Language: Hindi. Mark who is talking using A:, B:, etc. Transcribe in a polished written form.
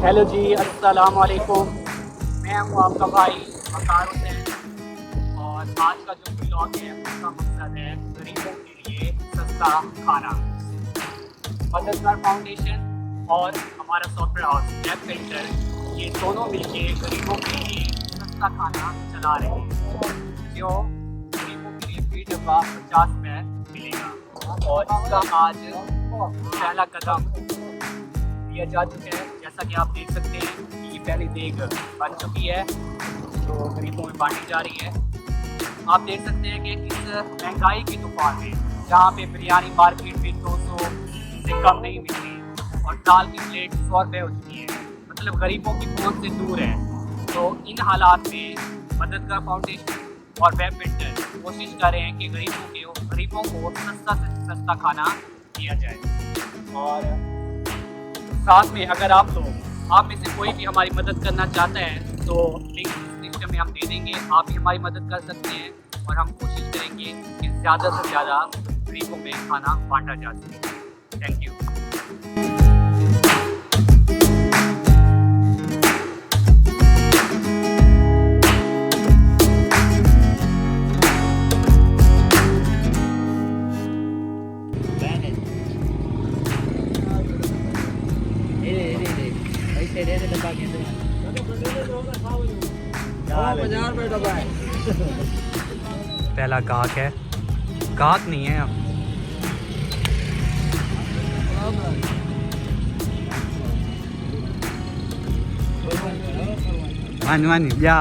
A: हेलो जी, अस्सलाम वालेकुम। मैं हूँ आपका भाई वकार हुसैन और आज का जो ब्लॉग है उसका मकसद है गरीबों के लिए सस्ता खाना। मददगार फाउंडेशन और हमारा सॉफ्टवेयर हाउस वेब फिल्टर ये दोनों मिलके गरीबों के लिए सस्ता खाना चला रहे हैं जो गरीबों के लिए 2 डब्बा 50 रुपये मिलेगा और इसका आज पहला कदम लिया जा चुका है। जैसा कि आप देख सकते हैं कि ये पहली देग बन चुकी है जो गरीबों में बांटी जा रही है। आप देख सकते हैं कि इस महंगाई की तूफान में जहाँ पे बिरयानी मार्केट में 200 से कम नहीं मिलती और दाल की प्लेट 100 रुपये हो चुकी है, मतलब गरीबों की पहुंच से दूर है। तो इन हालात में मददगार फाउंडेशन और वेब फिल्टर कोशिश कर रहे हैं कि गरीबों को सस्ता से सस्ता खाना दिया जाए। और साथ में अगर आप में से कोई भी हमारी मदद करना चाहता है तो लिंक डिस्क्रिप्शन में हम दे देंगे, आप भी हमारी मदद कर सकते हैं और हम कोशिश करेंगे कि ज़्यादा से ज़्यादा गरीबों में खाना बांटा जा सके। Thank you. पहला गाहक है, गाहक नहीं है मान जा